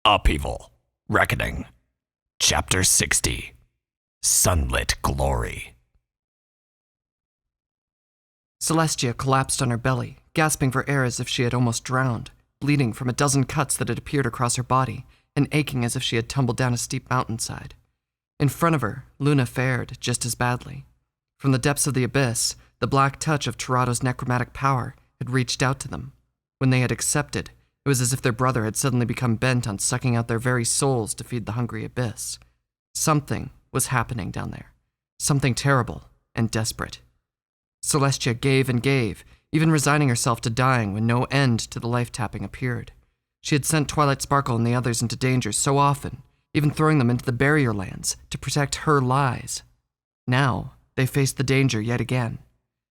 Upheaval, Reckoning, Chapter 60, Sunlit Glory. Celestia collapsed on her belly, gasping for air as if she had almost drowned, bleeding from a dozen cuts that had appeared across her body, and aching as if she had tumbled down a steep mountainside. In front of her, Luna fared just as badly. From the depths of the abyss, the black touch of Tirado's necromantic power had reached out to them. When they had accepted, it was as if their brother had suddenly become bent on sucking out their very souls to feed the hungry abyss. Something was happening down there. Something terrible and desperate. Celestia gave and gave, even resigning herself to dying when no end to the life-tapping appeared. She had sent Twilight Sparkle and the others into danger so often, even throwing them into the barrier lands to protect her lies. Now, they faced the danger yet again.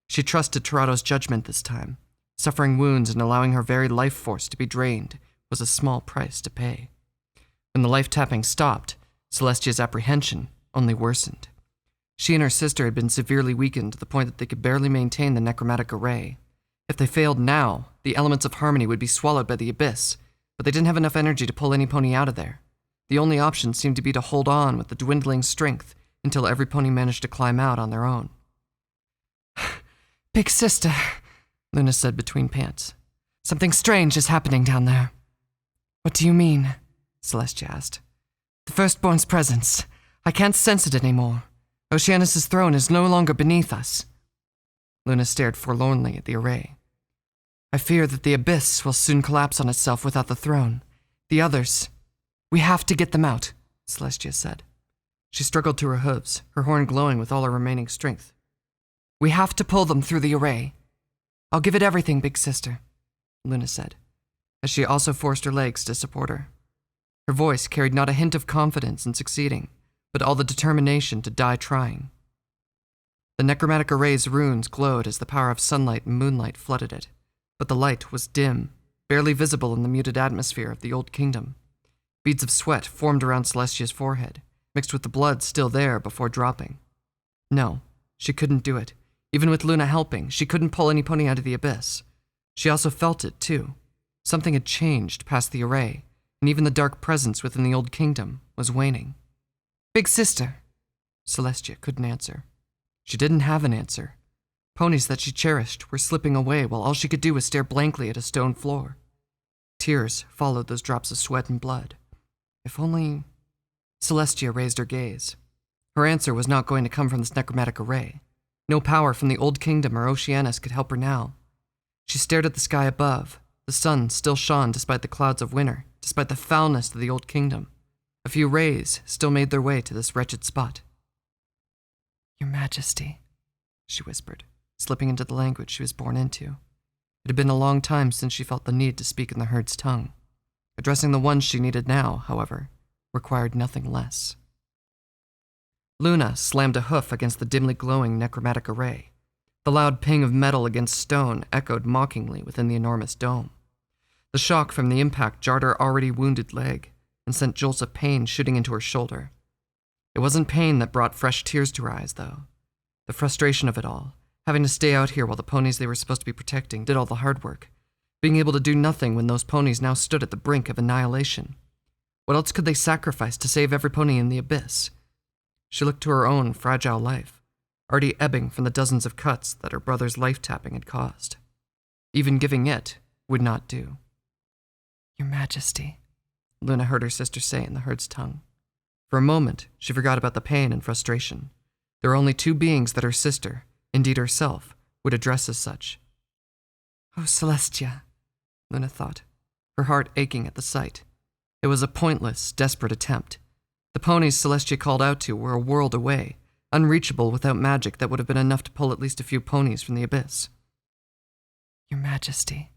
She trusted Tirado's judgment this time. Suffering wounds and allowing her very life force to be drained was a small price to pay. When the life-tapping stopped, Celestia's apprehension only worsened. She and her sister had been severely weakened to the point that they could barely maintain the necromantic array. If they failed now, the elements of harmony would be swallowed by the abyss, but they didn't have enough energy to pull any pony out of there. The only option seemed to be to hold on with the dwindling strength until every pony managed to climb out on their own. "Big sister," Luna said between pants. "Something strange is happening down there." "What do you mean?" Celestia asked. "The Firstborn's presence. I can't sense it anymore. Oceanus' throne is no longer beneath us." Luna stared forlornly at the array. "I fear that the abyss will soon collapse on itself without the throne. The others... We have to get them out," Celestia said. She struggled to her hooves, her horn glowing with all her remaining strength. "We have to pull them through the array." "I'll give it everything, big sister," Luna said, as she also forced her legs to support her. Her voice carried not a hint of confidence in succeeding, but all the determination to die trying. The necromantic array's runes glowed as the power of sunlight and moonlight flooded it, but the light was dim, barely visible in the muted atmosphere of the Old Kingdom. Beads of sweat formed around Celestia's forehead, mixed with the blood still there before dropping. No, she couldn't do it. Even with Luna helping, she couldn't pull any pony out of the abyss. She also felt it, too. Something had changed past the array, and even the dark presence within the Old Kingdom was waning. "Big sister!" Celestia couldn't answer. She didn't have an answer. Ponies that she cherished were slipping away while all she could do was stare blankly at a stone floor. Tears followed those drops of sweat and blood. If only... Celestia raised her gaze. Her answer was not going to come from this necromantic array. No power from the Old Kingdom or Oceanus could help her now. She stared at the sky above. The sun still shone despite the clouds of winter, despite the foulness of the Old Kingdom. A few rays still made their way to this wretched spot. "Your Majesty," she whispered, slipping into the language she was born into. It had been a long time since she felt the need to speak in the herd's tongue. Addressing the ones she needed now, however, required nothing less. Luna slammed a hoof against the dimly glowing necromantic array. The loud ping of metal against stone echoed mockingly within the enormous dome. The shock from the impact jarred her already wounded leg and sent jolts of pain shooting into her shoulder. It wasn't pain that brought fresh tears to her eyes, though. The frustration of it all, having to stay out here while the ponies they were supposed to be protecting did all the hard work, being able to do nothing when those ponies now stood at the brink of annihilation. What else could they sacrifice to save every pony in the abyss? She looked to her own fragile life, already ebbing from the dozens of cuts that her brother's life-tapping had caused. Even giving it would not do. "Your Majesty," Luna heard her sister say in the herd's tongue. For a moment, she forgot about the pain and frustration. There were only two beings that her sister, indeed herself, would address as such. "Oh, Celestia," Luna thought, her heart aching at the sight. It was a pointless, desperate attempt. The ponies Celestia called out to were a world away, unreachable without magic that would have been enough to pull at least a few ponies from the abyss. "Your Majesty,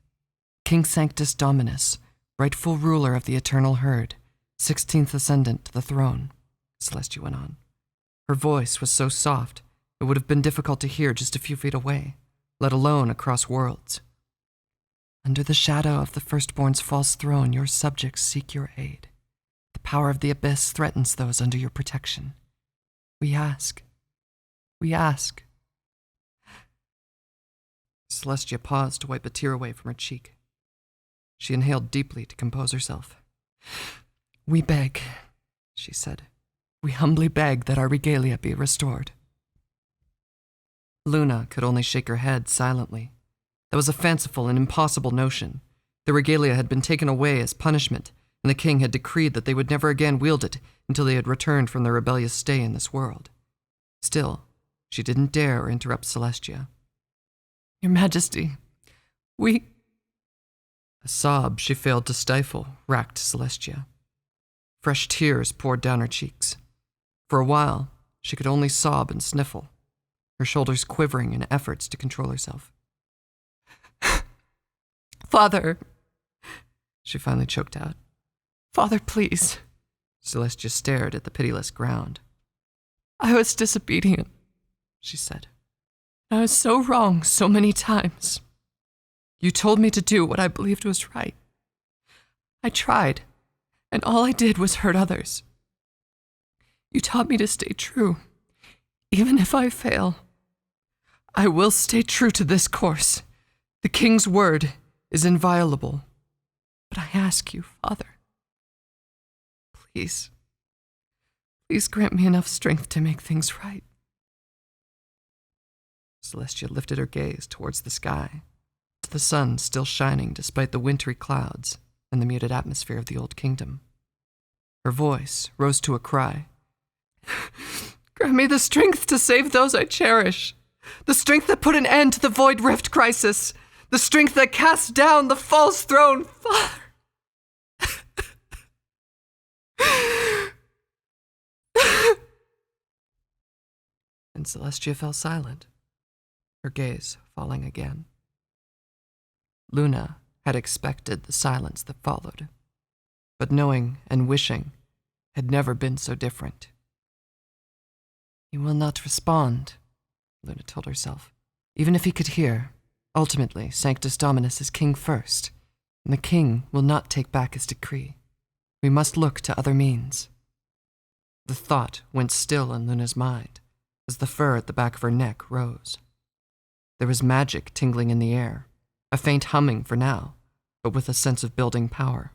King Sanctus Dominus, rightful ruler of the eternal herd, 16th ascendant to the throne," Celestia went on. Her voice was so soft, it would have been difficult to hear just a few feet away, let alone across worlds. "Under the shadow of the Firstborn's false throne, your subjects seek your aid. The power of the abyss threatens those under your protection. We ask. Celestia paused to wipe a tear away from her cheek. She inhaled deeply to compose herself. "We beg," she said. "We humbly beg that our regalia be restored." Luna could only shake her head silently. That was a fanciful and impossible notion. The regalia had been taken away as punishment, and the king had decreed that they would never again wield it until they had returned from their rebellious stay in this world. Still, she didn't dare interrupt Celestia. "Your Majesty, we—" A sob she failed to stifle racked Celestia. Fresh tears poured down her cheeks. For a while, she could only sob and sniffle, her shoulders quivering in efforts to control herself. "Father," she finally choked out. "Father, please." Celestia stared at the pitiless ground. "I was disobedient," she said. "I was so wrong so many times. You told me to do what I believed was right. I tried, and all I did was hurt others. You taught me to stay true, even if I fail. I will stay true to this course. The king's word is inviolable. But I ask you, Father, please grant me enough strength to make things right." Celestia lifted her gaze towards the sky, to the sun still shining despite the wintry clouds and the muted atmosphere of the Old Kingdom. Her voice rose to a cry. "Grant me the strength to save those I cherish, the strength that put an end to the Void Rift crisis, the strength that cast down the false throne, Father." And Celestia fell silent, her gaze falling again. Luna had expected the silence that followed, but knowing and wishing had never been so different. "He will not respond," Luna told herself. "Even if he could hear, ultimately Sanctus Dominus is king first, and the king will not take back his decree. We must look to other means." The thought went still in Luna's mind as the fur at the back of her neck rose. There was magic tingling in the air, a faint humming for now, but with a sense of building power.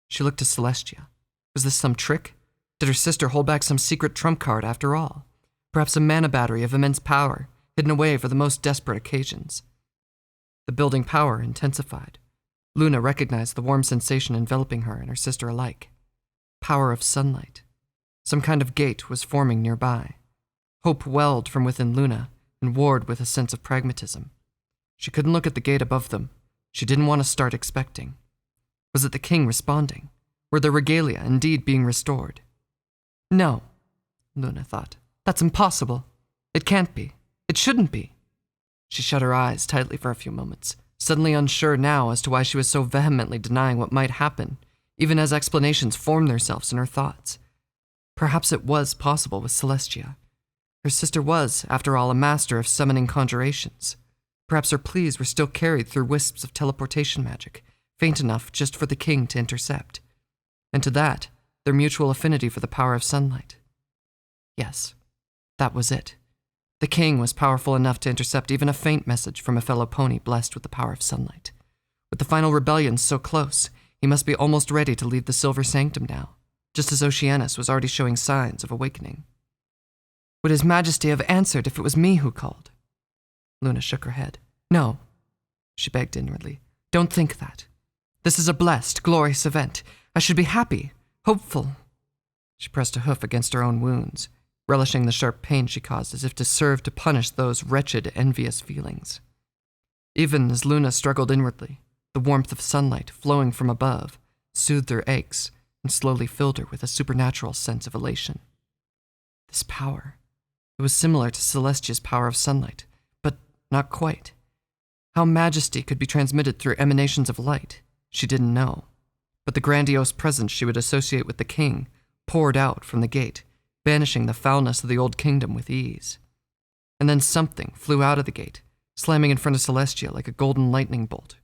She looked to Celestia. Was this some trick? Did her sister hold back some secret trump card after all? Perhaps a mana battery of immense power, hidden away for the most desperate occasions. The building power intensified. Luna recognized the warm sensation enveloping her and her sister alike. Power of sunlight. Some kind of gate was forming nearby. Hope welled from within Luna and warred with a sense of pragmatism. She couldn't look at the gate above them. She didn't want to start expecting. Was it the king responding? Were the regalia indeed being restored? No, Luna thought. That's impossible. It can't be. It shouldn't be. She shut her eyes tightly for a few moments, suddenly unsure now as to why she was so vehemently denying what might happen, even as explanations formed themselves in her thoughts. Perhaps it was possible with Celestia. Her sister was, after all, a master of summoning conjurations. Perhaps her pleas were still carried through wisps of teleportation magic, faint enough just for the king to intercept. And to that, their mutual affinity for the power of sunlight. Yes, that was it. The king was powerful enough to intercept even a faint message from a fellow pony blessed with the power of sunlight. With the final rebellion so close, he must be almost ready to leave the Silver Sanctum now, just as Oceanus was already showing signs of awakening. Would His Majesty have answered if it was me who called? Luna shook her head. No, she begged inwardly. Don't think that. This is a blessed, glorious event. I should be happy, hopeful. She pressed a hoof against her own wounds, relishing the sharp pain she caused as if to serve to punish those wretched, envious feelings. Even as Luna struggled inwardly, the warmth of sunlight flowing from above soothed her aches and slowly filled her with a supernatural sense of elation. This power, it was similar to Celestia's power of sunlight, but not quite. How majesty could be transmitted through emanations of light, she didn't know, but the grandiose presence she would associate with the king poured out from the gate, banishing the foulness of the old kingdom with ease. And then something flew out of the gate, slamming in front of Celestia like a golden lightning bolt.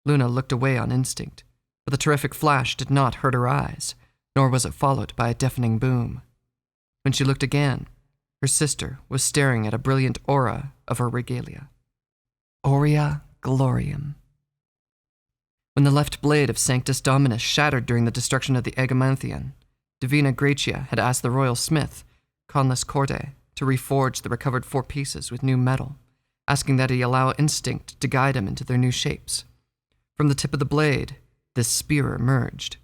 Luna looked away on instinct, but the terrific flash did not hurt her eyes, nor was it followed by a deafening boom. When she looked again, her sister was staring at a brilliant aura of her regalia. Aurea Glorium. When the left blade of Sanctus Dominus shattered during the destruction of the Agamemnon, Divina Gratia had asked the royal smith, Conless Corte, to reforge the recovered 4 pieces with new metal, asking that he allow instinct to guide him into their new shapes. From the tip of the blade, this spear emerged.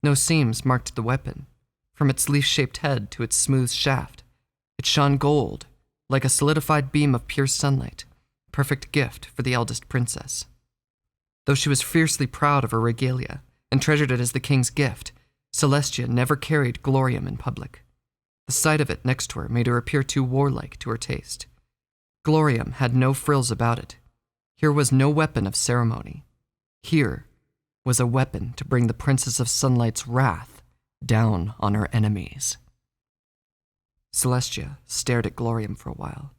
No seams marked the weapon. From its leaf-shaped head to its smooth shaft, it shone gold, like a solidified beam of pure sunlight, a perfect gift for the eldest princess. Though she was fiercely proud of her regalia and treasured it as the king's gift, Celestia never carried glorium in public. The sight of it next to her made her appear too warlike to her taste. Glorium had no frills about it. Here was no weapon of ceremony. Here was a weapon to bring the Princess of Sunlight's wrath down on her enemies. Celestia stared at Glorium for a while,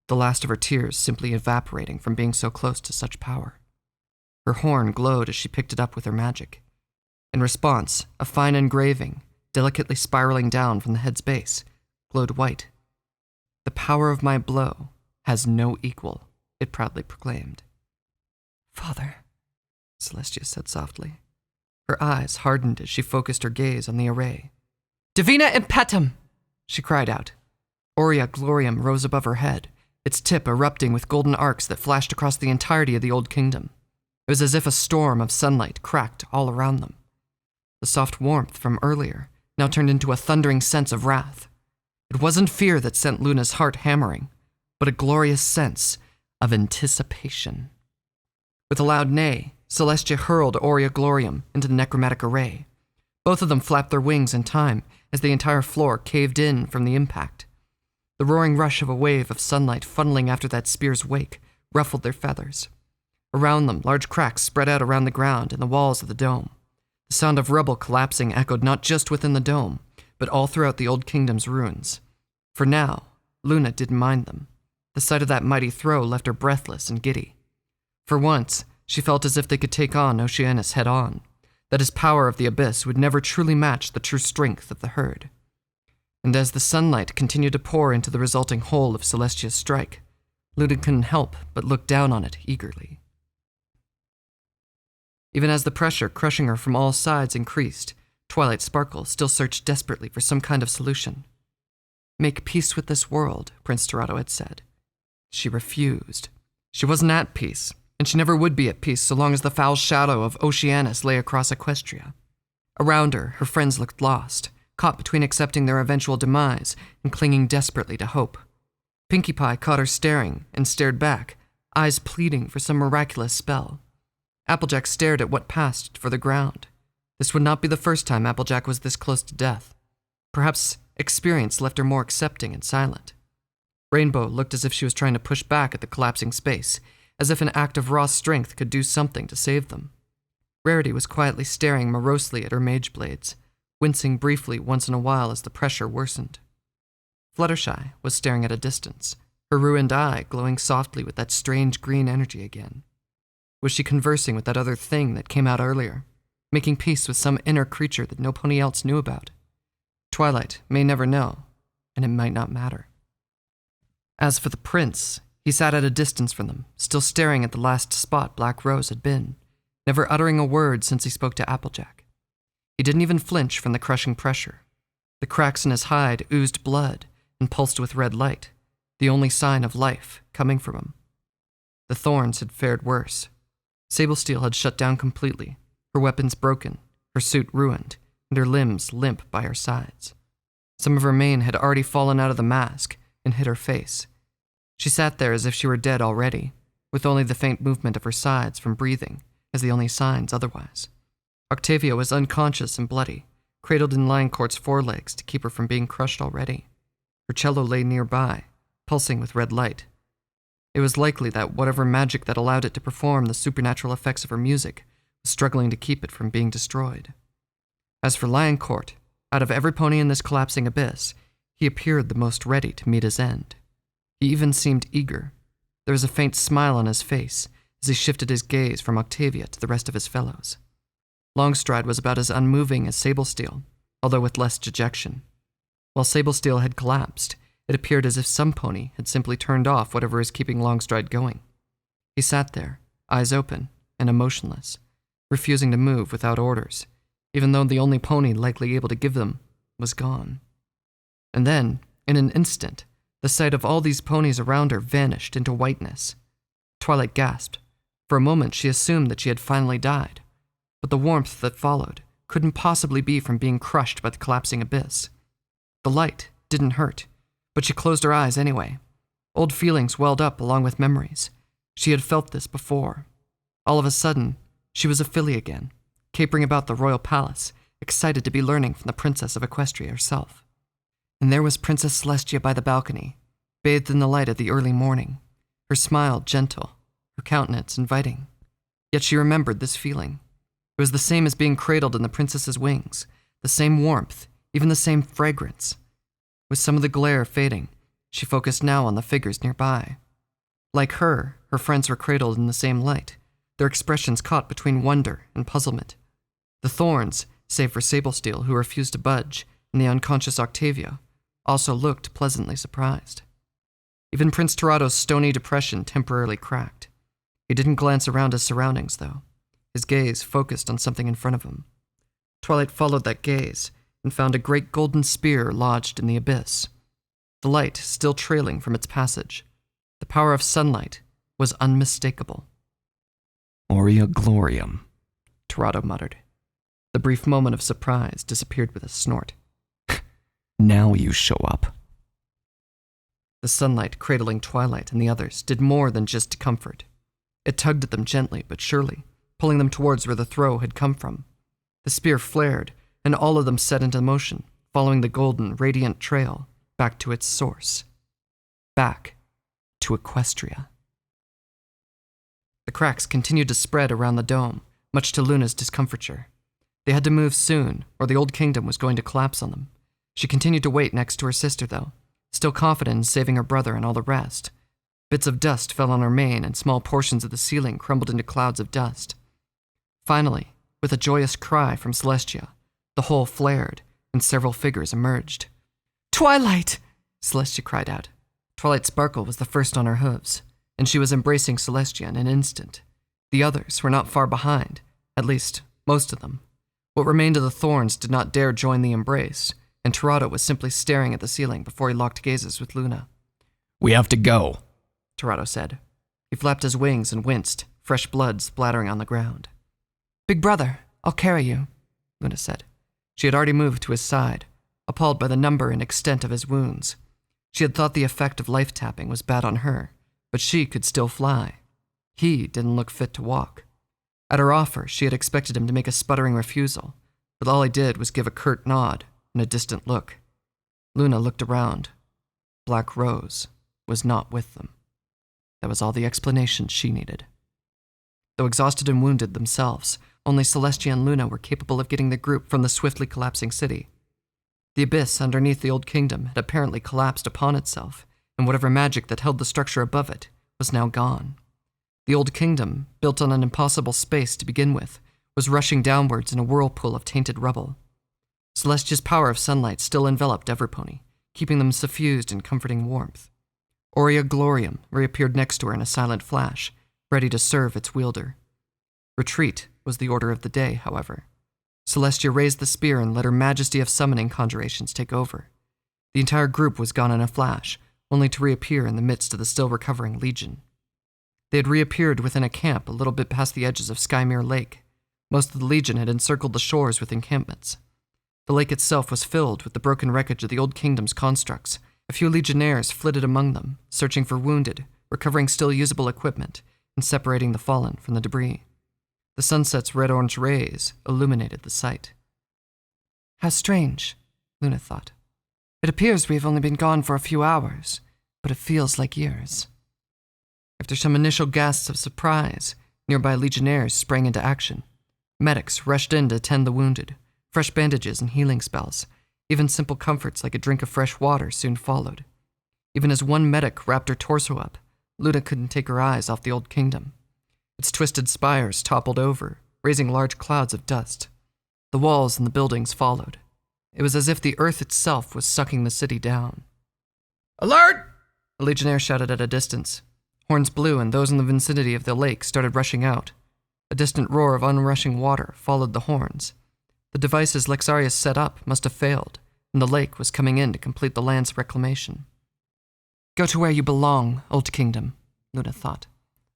the last of her tears simply evaporating from being so close to such power. Her horn glowed as she picked it up with her magic. In response, a fine engraving, delicately spiraling down from the head's base, glowed white. "The power of my blow has no equal," it proudly proclaimed. "Father," Celestia said softly. Her eyes hardened as she focused her gaze on the array. "Divina impetum!" she cried out. Aurea Glorium rose above her head, its tip erupting with golden arcs that flashed across the entirety of the Old Kingdom. It was as if a storm of sunlight cracked all around them. The soft warmth from earlier now turned into a thundering sense of wrath. It wasn't fear that sent Luna's heart hammering, but a glorious sense of anticipation. With a loud neigh, Celestia hurled Aurea Glorium into the necromantic array. Both of them flapped their wings in time as the entire floor caved in from the impact. The roaring rush of a wave of sunlight funneling after that spear's wake ruffled their feathers. Around them, large cracks spread out around the ground and the walls of the dome. The sound of rubble collapsing echoed not just within the dome, but all throughout the Old Kingdom's ruins. For now, Luna didn't mind them. The sight of that mighty throw left her breathless and giddy. For once, she felt as if they could take on Oceanus head-on, that his power of the abyss would never truly match the true strength of the herd. And as the sunlight continued to pour into the resulting hole of Celestia's strike, Luna couldn't help but look down on it eagerly. Even as the pressure crushing her from all sides increased, Twilight Sparkle still searched desperately for some kind of solution. "Make peace with this world," Prince Dorado had said. She refused. She wasn't at peace, and she never would be at peace so long as the foul shadow of Oceanus lay across Equestria. Around her, her friends looked lost, caught between accepting their eventual demise and clinging desperately to hope. Pinkie Pie caught her staring and stared back, eyes pleading for some miraculous spell. Applejack stared at what passed for the ground. This would not be the first time Applejack was this close to death. Perhaps experience left her more accepting and silent. Rainbow looked as if she was trying to push back at the collapsing space, as if an act of raw strength could do something to save them. Rarity was quietly staring morosely at her mage blades, wincing briefly once in a while as the pressure worsened. Fluttershy was staring at a distance, her ruined eye glowing softly with that strange green energy again. Was she conversing with that other thing that came out earlier, making peace with some inner creature that no pony else knew about? Twilight may never know, and it might not matter. As for the prince, he sat at a distance from them, still staring at the last spot Black Rose had been, never uttering a word since he spoke to Applejack. He didn't even flinch from the crushing pressure. The cracks in his hide oozed blood and pulsed with red light, the only sign of life coming from him. The thorns had fared worse. Sable Steel had shut down completely, her weapons broken, her suit ruined, and her limbs limp by her sides. Some of her mane had already fallen out of the mask and hit her face. She sat there as if she were dead already, with only the faint movement of her sides from breathing as the only signs otherwise. Octavia was unconscious and bloody, cradled in Lioncourt's forelegs to keep her from being crushed already. Her cello lay nearby, pulsing with red light. It was likely that whatever magic that allowed it to perform the supernatural effects of her music was struggling to keep it from being destroyed. As for Lioncourt, out of every pony in this collapsing abyss, he appeared the most ready to meet his end. He even seemed eager. There was a faint smile on his face as he shifted his gaze from Octavia to the rest of his fellows. Longstride was about as unmoving as Sable Steel, although with less dejection. While Sable Steel had collapsed, it appeared as if some pony had simply turned off whatever was keeping Longstride going. He sat there, eyes open and emotionless, refusing to move without orders, even though the only pony likely able to give them was gone. And then, in an instant, the sight of all these ponies around her vanished into whiteness. Twilight gasped. For a moment, she assumed that she had finally died, but the warmth that followed couldn't possibly be from being crushed by the collapsing abyss. The light didn't hurt, but she closed her eyes anyway. Old feelings welled up along with memories. She had felt this before. All of a sudden, she was a filly again, capering about the royal palace, excited to be learning from the Princess of Equestria herself. And there was Princess Celestia by the balcony, bathed in the light of the early morning, her smile gentle, her countenance inviting. Yet she remembered this feeling. It was the same as being cradled in the princess's wings, the same warmth, even the same fragrance. With some of the glare fading, she focused now on the figures nearby. Like her friends were cradled in the same light, their expressions caught between wonder and puzzlement. The Thorns, save for Sablesteel, who refused to budge, and the unconscious Octavia, also looked pleasantly surprised. Even Prince Tirado's stony depression temporarily cracked. He didn't glance around his surroundings, though. His gaze focused on something in front of him. Twilight followed that gaze and found a great golden spear lodged in the abyss. The light still trailing from its passage. The power of sunlight was unmistakable. Aurea Glorium, Tirado muttered. The brief moment of surprise disappeared with a snort. Now you show up. The sunlight cradling Twilight and the others did more than just comfort. It tugged at them gently but surely, pulling them towards where the throw had come from. The spear flared, and all of them set into motion, following the golden, radiant trail back to its source. Back to Equestria. The cracks continued to spread around the dome, much to Luna's discomfiture. They had to move soon, or the old kingdom was going to collapse on them. She continued to wait next to her sister, though, still confident in saving her brother and all the rest. Bits of dust fell on her mane, and small portions of the ceiling crumbled into clouds of dust. Finally, with a joyous cry from Celestia, the hole flared, and several figures emerged. "Twilight!" Celestia cried out. Twilight Sparkle was the first on her hooves, and she was embracing Celestia in an instant. The others were not far behind, at least, most of them. What remained of the Thorns did not dare join the embrace, and Tirado was simply staring at the ceiling before he locked gazes with Luna. We have to go, Tirado said. He flapped his wings and winced, fresh blood splattering on the ground. "Big brother, I'll carry you," Luna said. She had already moved to his side, appalled by the number and extent of his wounds. She had thought the effect of life tapping was bad on her, but she could still fly. He didn't look fit to walk. At her offer, she had expected him to make a sputtering refusal, but all he did was give a curt nod and a distant look. Luna looked around. Black Rose was not with them. That was all the explanation she needed. Though exhausted and wounded themselves, only Celestia and Luna were capable of getting the group from the swiftly collapsing city. The abyss underneath the old kingdom had apparently collapsed upon itself, and whatever magic that held the structure above it was now gone. The old kingdom, built on an impossible space to begin with, was rushing downwards in a whirlpool of tainted rubble. Celestia's power of sunlight still enveloped Everpony, keeping them suffused in comforting warmth. Aurea Glorium reappeared next to her in a silent flash, ready to serve its wielder. Retreat was the order of the day, however. Celestia raised the spear and let her majesty of summoning conjurations take over. The entire group was gone in a flash, only to reappear in the midst of the still recovering legion. They had reappeared within a camp a little bit past the edges of Skymere Lake. Most of the legion had encircled the shores with encampments. The lake itself was filled with the broken wreckage of the old kingdom's constructs. A few legionnaires flitted among them, searching for wounded, recovering still usable equipment, and separating the fallen from the debris. The sunset's red-orange rays illuminated the sight. "How strange," Luna thought. "It appears we have only been gone for a few hours, but it feels like years." After some initial gasps of surprise, nearby legionnaires sprang into action. Medics rushed in to tend the wounded. Fresh bandages and healing spells. Even simple comforts like a drink of fresh water soon followed. Even as one medic wrapped her torso up, Luna couldn't take her eyes off the old kingdom. Its twisted spires toppled over, raising large clouds of dust. The walls and the buildings followed. It was as if the earth itself was sucking the city down. "Alert!" a legionnaire shouted at a distance. Horns blew, and those in the vicinity of the lake started rushing out. A distant roar of onrushing water followed the horns. The devices Lexarius set up must have failed, and the lake was coming in to complete the land's reclamation. Go to where you belong, Old Kingdom, Luna thought.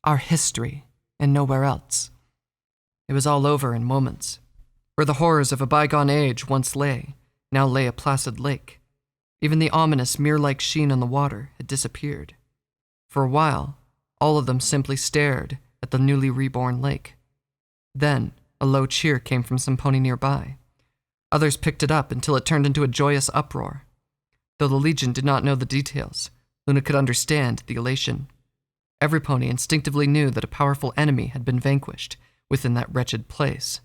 Our history, and nowhere else. It was all over in moments. Where the horrors of a bygone age once lay, now lay a placid lake. Even the ominous mirror-like sheen on the water had disappeared. For a while, all of them simply stared at the newly reborn lake. Then, a low cheer came from some pony nearby. Others picked it up until it turned into a joyous uproar. Though the Legion did not know the details, Luna could understand the elation. Every pony instinctively knew that a powerful enemy had been vanquished within that wretched place,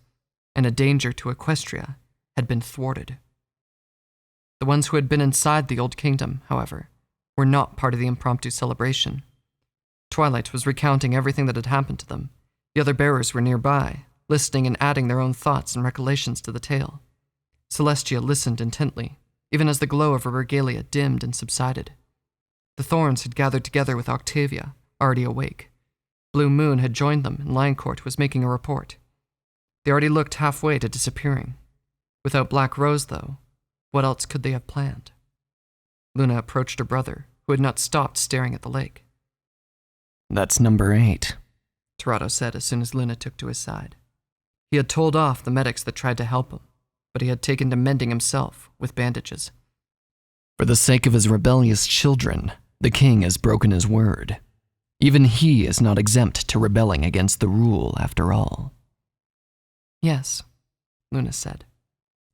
and a danger to Equestria had been thwarted. The ones who had been inside the Old Kingdom, however, were not part of the impromptu celebration. Twilight was recounting everything that had happened to them. The other bearers were nearby, listening and adding their own thoughts and recollections to the tale. Celestia listened intently, even as the glow of her regalia dimmed and subsided. The Thorns had gathered together with Octavia, already awake. Blue Moon had joined them, and Lioncourt was making a report. They already looked halfway to disappearing. Without Black Rose, though, what else could they have planned? Luna approached her brother, who had not stopped staring at the lake. That's number 8, Torado said as soon as Luna took to his side. He had told off the medics that tried to help him, but he had taken to mending himself with bandages. For the sake of his rebellious children, the king has broken his word. Even he is not exempt to rebelling against the rule, after all. Yes, Luna said.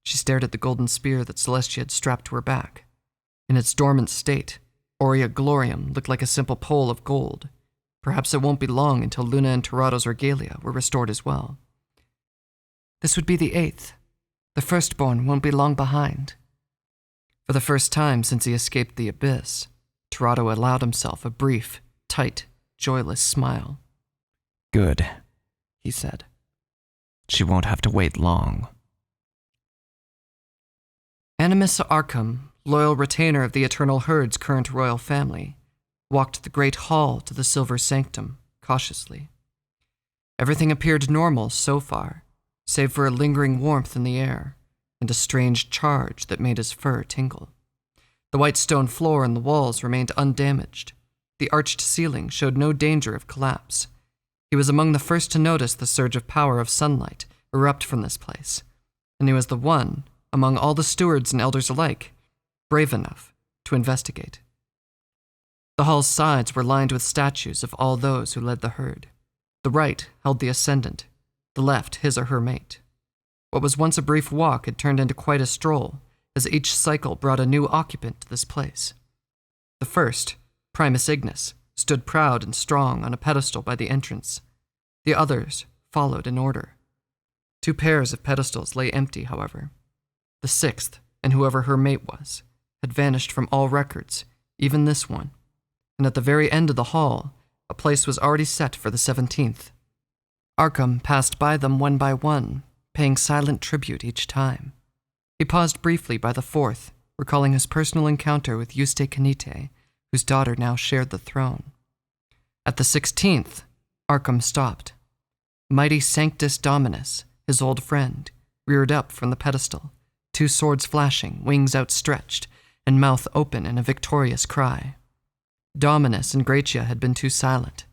She stared at the golden spear that Celestia had strapped to her back. In its dormant state, Aurea Glorium looked like a simple pole of gold. Perhaps it won't be long until Luna and Tirado's regalia were restored as well. This would be the 8th. The firstborn won't be long behind. For the first time since he escaped the abyss, Tirado allowed himself a brief, tight, joyless smile. Good, he said. She won't have to wait long. Animus Arkham, loyal retainer of the Eternal Herd's current royal family, walked the great hall to the Silver Sanctum, cautiously. Everything appeared normal so far, save for a lingering warmth in the air and a strange charge that made his fur tingle. The white stone floor and the walls remained undamaged. The arched ceiling showed no danger of collapse. He was among the first to notice the surge of power of sunlight erupt from this place, and he was the one, among all the stewards and elders alike, brave enough to investigate. The hall's sides were lined with statues of all those who led the herd. The right held the ascendant, the left his or her mate. What was once a brief walk had turned into quite a stroll, as each cycle brought a new occupant to this place. The first, Primus Ignis, stood proud and strong on a pedestal by the entrance. The others followed in order. 2 pairs of pedestals lay empty, however. The 6th, and whoever her mate was, had vanished from all records, even this one. And at the very end of the hall, a place was already set for the 17th. Arkham passed by them one by one, paying silent tribute each time. He paused briefly by the 4th, recalling his personal encounter with Yuste Canite, whose daughter now shared the throne. At the 16th, Arkham stopped. Mighty Sanctus Dominus, his old friend, reared up from the pedestal, 2 swords flashing, wings outstretched, and mouth open in a victorious cry. Dominus and Gratia had been too silent.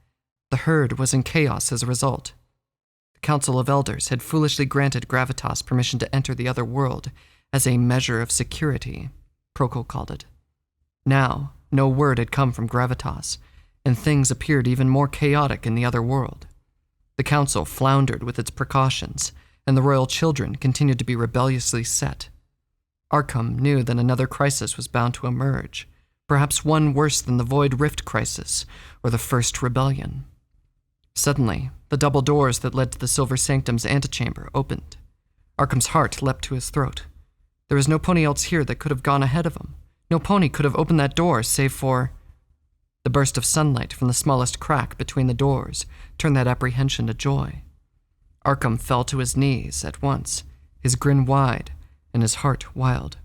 The herd was in chaos as a result. The Council of Elders had foolishly granted Gravitas permission to enter the other world as a measure of security, Procol called it. Now, no word had come from Gravitas, and things appeared even more chaotic in the other world. The Council floundered with its precautions, and the royal children continued to be rebelliously set. Arkham knew that another crisis was bound to emerge, perhaps one worse than the Void Rift crisis or the First Rebellion. Suddenly, the double doors that led to the Silver Sanctum's antechamber opened. Arkham's heart leapt to his throat. There was no pony else here that could have gone ahead of him. No pony could have opened that door save for... The burst of sunlight from the smallest crack between the doors turned that apprehension to joy. Arkham fell to his knees at once, his grin wide and his heart wild.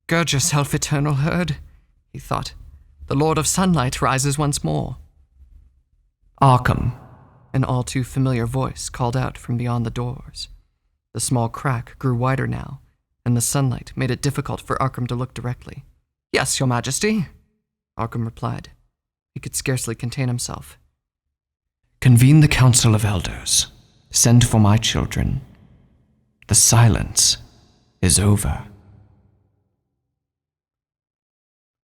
"Gird yourself, Eternal Herd," he thought. "The Lord of Sunlight rises once more." Arkham, An all too familiar voice called out from beyond the doors. The small crack grew wider now, and the sunlight made it difficult for Arkham to look directly. "Yes, Your Majesty," Arkham replied. He could scarcely contain himself. "Convene the Council of Elders. Send for my children. The silence is over."